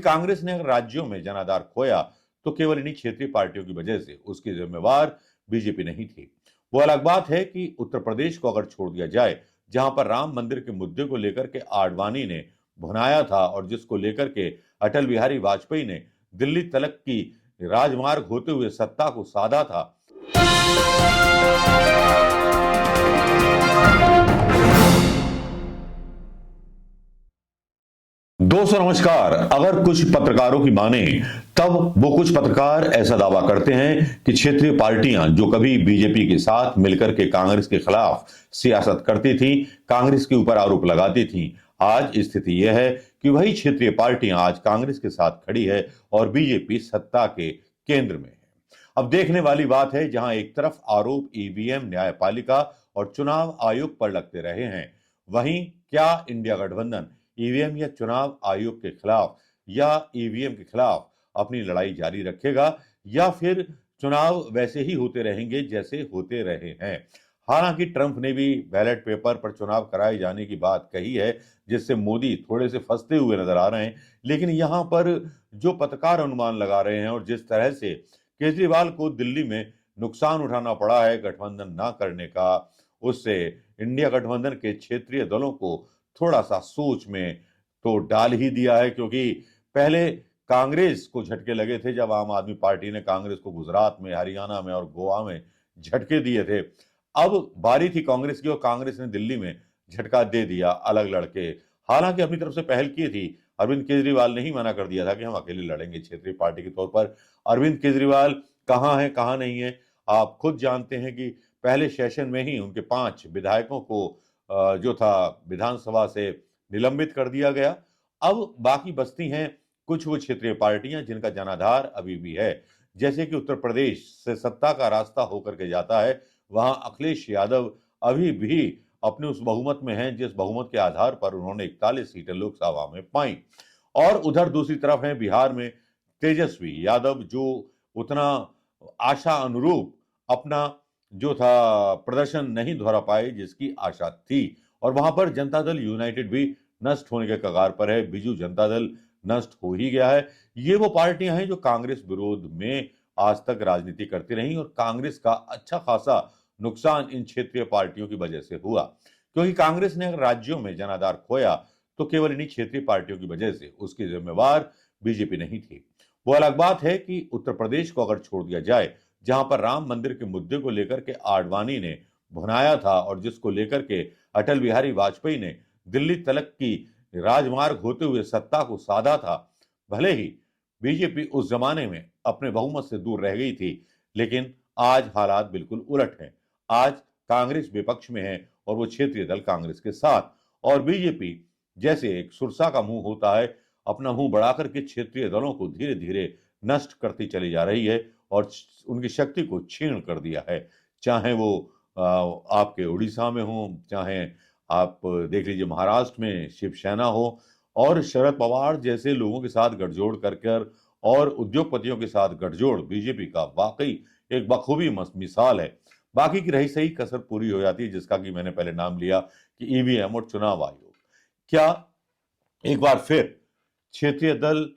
कांग्रेस ने अगर राज्यों में जनाधार खोया तो केवल इन्हीं क्षेत्रीय पार्टियों की वजह से। उसकी जिम्मेवार बीजेपी नहीं थी। वो अलग बात है कि उत्तर प्रदेश को अगर छोड़ दिया जाए, जहां पर राम मंदिर के मुद्दे को लेकर के आडवाणी ने भुनाया था और जिसको लेकर के अटल बिहारी वाजपेयी ने दिल्ली तलक की राजमार्ग होते हुए सत्ता को साधा था। दोस्तों नमस्कार। अगर कुछ पत्रकारों की माने तब वो कुछ पत्रकार ऐसा दावा करते हैं कि क्षेत्रीय पार्टियां जो कभी बीजेपी के साथ मिलकर के कांग्रेस के खिलाफ सियासत करती थी, कांग्रेस के ऊपर आरोप लगाती थी, आज स्थिति यह है कि वही क्षेत्रीय पार्टियां आज कांग्रेस के साथ खड़ी है और बीजेपी सत्ता के केंद्र में है। अब देखने वाली बात है, जहां एक तरफ आरोप ईवीएम, न्यायपालिका और चुनाव आयोग पर लगते रहे हैं, वहीं क्या इंडिया गठबंधन ईवीएम या चुनाव आयोग के खिलाफ या ईवीएम के खिलाफ अपनी लड़ाई जारी रखेगा, या फिर चुनाव वैसे ही होते रहेंगे जैसे होते रहे हैं। हालांकि ट्रंप ने भी बैलेट पेपर पर चुनाव कराए जाने की बात कही है, जिससे मोदी थोड़े से फंसते हुए नजर आ रहे हैं। लेकिन यहां पर जो पत्रकार अनुमान लगा रहे हैं और जिस तरह से केजरीवाल को दिल्ली में नुकसान उठाना पड़ा है गठबंधन ना करने का, उससे इंडिया गठबंधन के क्षेत्रीय दलों को थोड़ा सा सोच में तो डाल ही दिया है। क्योंकि पहले कांग्रेस को झटके लगे थे जब आम आदमी पार्टी ने कांग्रेस को गुजरात में, हरियाणा में और गोवा में झटके दिए थे। अब बारी थी कांग्रेस की और कांग्रेस ने दिल्ली में झटका दे दिया अलग लड़के। हालांकि अपनी तरफ से पहल की थी, अरविंद केजरीवाल ने ही मना कर दिया था कि हम अकेले लड़ेंगे क्षेत्रीय पार्टी के तौर पर। अरविंद केजरीवाल कहाँ है कहाँ नहीं है आप खुद जानते हैं कि पहले सेशन में ही उनके 5 विधायकों को जो था विधानसभा से निलंबित कर दिया गया। अब बाकी बचती हैं कुछ वो क्षेत्रीय पार्टियां जिनका जनाधार अभी भी है। जैसे कि उत्तर प्रदेश से सत्ता का रास्ता होकर के जाता है, वहां अखिलेश यादव अभी भी अपने उस बहुमत में हैं जिस बहुमत के आधार पर उन्होंने 41 सीटें लोकसभा में पाई। और उधर दूसरी तरफ है बिहार में तेजस्वी यादव, जो उतना आशा अनुरूप अपना जो था प्रदर्शन नहीं दोहरा पाए जिसकी आशा थी। और वहां पर जनता दल यूनाइटेड भी नष्ट होने के कगार पर है। बीजू जनता दल नष्ट हो ही गया है। ये वो पार्टियां हैं जो कांग्रेस विरोध में आज तक राजनीति करती रही और कांग्रेस का अच्छा खासा नुकसान इन क्षेत्रीय पार्टियों की वजह से हुआ। क्योंकि कांग्रेस ने अगर राज्यों में जनाधार खोया तो केवल इन्हीं क्षेत्रीय पार्टियों की वजह से। उसकी जिम्मेवार बीजेपी नहीं थी। वो अलग बात है कि उत्तर प्रदेश को अगर छोड़ दिया जाए, जहां पर राम मंदिर के मुद्दे को लेकर के आडवाणी ने भुनाया था और जिसको लेकर के अटल बिहारी वाजपेयी ने दिल्ली तलक की राजमार्ग होते हुए सत्ता को साधा था। भले ही बीजेपी उस जमाने में अपने बहुमत से दूर रह गई थी, लेकिन आज हालात बिल्कुल उलट हैं। आज कांग्रेस विपक्ष में है और वो क्षेत्रीय दल कांग्रेस के साथ, और बीजेपी जैसे एक सुरसा का मुंह होता है, अपना मुंह बढ़ाकर के क्षेत्रीय दलों को धीरे धीरे नष्ट करती चली जा रही है और उनकी शक्ति को क्षीण कर दिया है। चाहे वो आपके उड़ीसा में हो, चाहे आप देख लीजिए महाराष्ट्र में शिवसेना हो, और शरद पवार जैसे लोगों के साथ गठजोड़ कर कर और उद्योगपतियों के साथ गठजोड़ बीजेपी का वाकई एक बखूबी मिसाल है। बाकी की रही सही कसर पूरी हो जाती है, जिसका कि मैंने पहले नाम लिया कि ईवीएम और चुनाव आयोग। क्या एक बार फिर क्षेत्रीय दल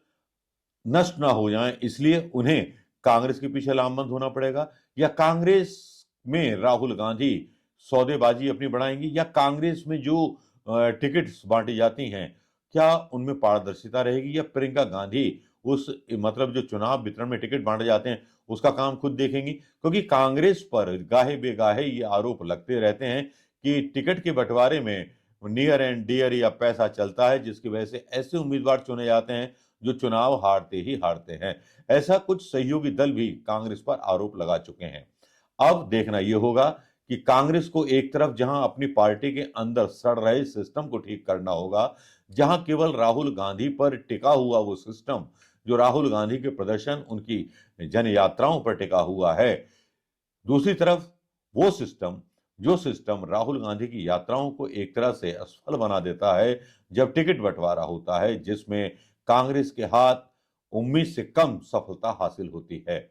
नष्ट ना हो जाएं, इसलिए उन्हें कांग्रेस के पीछे लामबंद होना पड़ेगा, या कांग्रेस में राहुल गांधी सौदेबाजी अपनी बढ़ाएंगी, या कांग्रेस में जो टिकट्स बांटी जाती हैं क्या उनमें पारदर्शिता रहेगी, या प्रियंका गांधी उस मतलब जो चुनाव वितरण में टिकट बांटे जाते हैं उसका काम खुद देखेंगी। क्योंकि कांग्रेस पर गाहे बेगाहे ये आरोप लगते रहते हैं कि टिकट के बंटवारे में नियर एंड डियर या पैसा चलता है, जिसकी वजह से ऐसे उम्मीदवार चुने जाते हैं जो चुनाव हारते ही हारते हैं। ऐसा कुछ सहयोगी दल भी कांग्रेस पर आरोप लगा चुके हैं। अब देखना यह होगा कि कांग्रेस को एक तरफ जहां अपनी पार्टी के अंदर सड़ रहे सिस्टम को ठीक करना होगा, जहां केवल राहुल गांधी पर टिका हुआ वो सिस्टम, जो राहुल गांधी के प्रदर्शन, उनकी जन यात्राओं पर टिका हुआ है, दूसरी तरफ वो सिस्टम जो सिस्टम राहुल गांधी की यात्राओं को एक तरह से असफल बना देता है जब टिकट बंटवारा होता है, जिसमें कांग्रेस के हाथ उम्मीद से कम सफलता हासिल होती है।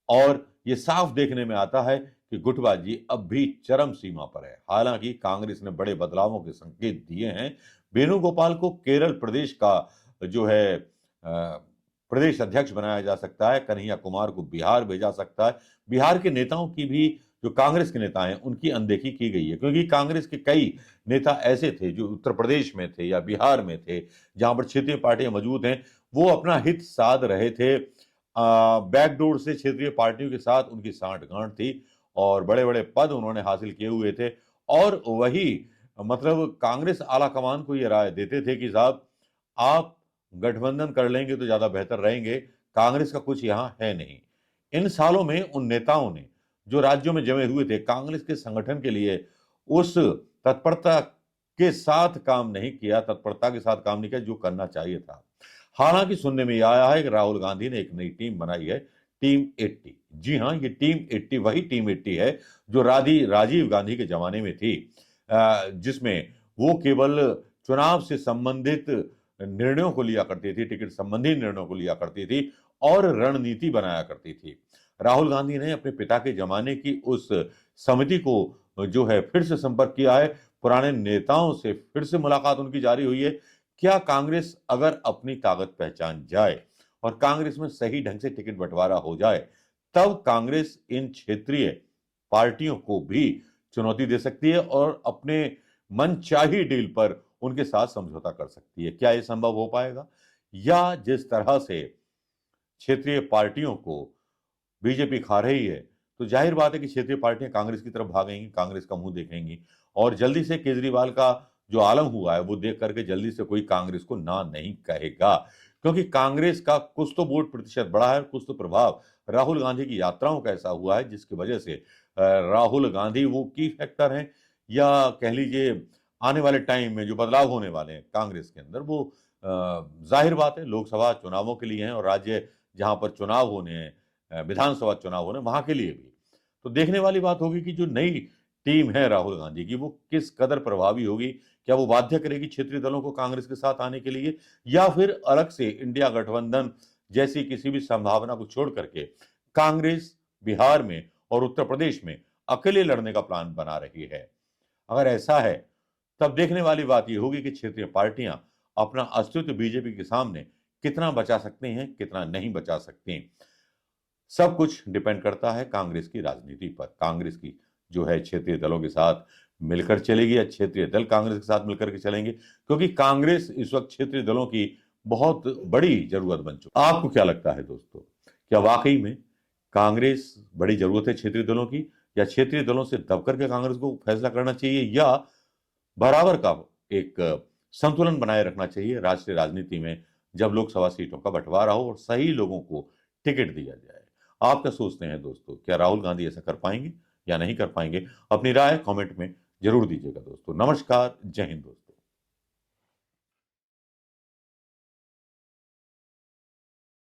और ये साफ देखने में आता है कि गुटबाजी अब भी चरम सीमा पर है। हालांकि कांग्रेस ने बड़े बदलावों के संकेत दिए हैं। वेणुगोपाल को केरल प्रदेश का जो है प्रदेश अध्यक्ष बनाया जा सकता है, कन्हैया कुमार को बिहार भेजा सकता है। बिहार के नेताओं की भी, जो कांग्रेस के नेता हैं, उनकी अनदेखी की गई है, क्योंकि कांग्रेस के कई नेता ऐसे थे जो उत्तर प्रदेश में थे या बिहार में थे, जहां पर क्षेत्रीय पार्टियां मौजूद हैं, वो अपना हित साध रहे थे। बैकडोर से क्षेत्रीय पार्टियों के साथ उनकी सांठ-गांठ थी और बड़े-बड़े पद उन्होंने हासिल किए हुए थे। और वही मतलब कांग्रेस आला कमान को ये राय देते थे कि साहब, आप गठबंधन कर लेंगे तो ज्यादा बेहतर रहेंगे, कांग्रेस का कुछ यहां है नहीं। इन सालों में उन नेताओं ने, जो राज्यों में जमे हुए थे, कांग्रेस के संगठन के लिए उस तत्परता के साथ काम नहीं किया, तत्परता के साथ काम नहीं किया जो करना चाहिए था। हालांकि सुनने में यह आया है कि राहुल गांधी ने एक नई टीम बनाई है, टीम 80। जी हां, ये टीम 80 वही टीम 80 है जो राजीव गांधी के जमाने में थी, जिसमें वो केवल चुनाव से संबंधित निर्णयों को लिया करती थी, टिकट संबंधी निर्णयों को लिया करती थी और रणनीति बनाया करती थी। राहुल गांधी ने अपने पिता के जमाने की उस समिति को जो है फिर से संपर्क किया है, पुराने नेताओं से फिर से मुलाकात उनकी जारी हुई है। क्या कांग्रेस अगर अपनी ताकत पहचान जाए और कांग्रेस में सही ढंग से टिकट बंटवारा हो जाए, तब कांग्रेस इन क्षेत्रीय पार्टियों को भी चुनौती दे सकती है और अपने मनचाही डील पर उनके साथ समझौता कर सकती है। क्या यह संभव हो पाएगा? या जिस तरह से क्षेत्रीय पार्टियों को बीजेपी खा रही है, तो जाहिर बात है कि क्षेत्रीय पार्टियां कांग्रेस की तरफ भागेंगी, कांग्रेस का मुंह देखेंगी और जल्दी से केजरीवाल का जो आलम हुआ है वो देख करके जल्दी से कोई कांग्रेस को ना नहीं कहेगा, क्योंकि कांग्रेस का कुछ तो वोट प्रतिशत बढ़ा है, कुछ तो प्रभाव राहुल गांधी की यात्राओं का ऐसा हुआ है जिसकी वजह से राहुल गांधी वो की फैक्टर हैं, या कह लीजिए आने वाले टाइम में जो बदलाव होने वाले हैं कांग्रेस के अंदर, वो जाहिर बात है लोकसभा चुनावों के लिए हैं और राज्य जहां पर चुनाव होने हैं, विधानसभा चुनाव होने, वहां के लिए भी। तो देखने वाली बात होगी कि जो नई टीम है राहुल गांधी की, वो किस कदर प्रभावी होगी। क्या वो बाध्य करेगी क्षेत्रीय दलों को कांग्रेस के साथ आने के लिए, या फिर अलग से इंडिया गठबंधन जैसी किसी भी संभावना को छोड़ करके कांग्रेस बिहार में और उत्तर प्रदेश में अकेले लड़ने का प्लान बना रही है। अगर ऐसा है, तब देखने वाली बात यह होगी कि क्षेत्रीय पार्टियां अपना अस्तित्व बीजेपी के सामने कितना बचा सकती हैं, कितना नहीं बचा सकती। सब कुछ डिपेंड करता है कांग्रेस की राजनीति पर। कांग्रेस की जो है क्षेत्रीय दलों के साथ मिलकर चलेगी या क्षेत्रीय दल कांग्रेस के साथ मिलकर के चलेंगे, क्योंकि कांग्रेस इस वक्त क्षेत्रीय दलों की बहुत बड़ी जरूरत बन चुकी है। आपको क्या लगता है दोस्तों, क्या वाकई में कांग्रेस बड़ी जरूरत है क्षेत्रीय दलों की, या क्षेत्रीय दलों से दब करके कांग्रेस को फैसला करना चाहिए, या बराबर का एक संतुलन बनाए रखना चाहिए राष्ट्रीय राजनीति में, जब लोकसभा सीटों का बंटवारा हो और सही लोगों को टिकट दिया जाए? आप क्या सोचते हैं दोस्तों, क्या राहुल गांधी ऐसा कर पाएंगे या नहीं कर पाएंगे? अपनी राय कमेंट में जरूर दीजिएगा दोस्तों। नमस्कार, जय हिंद दोस्तों।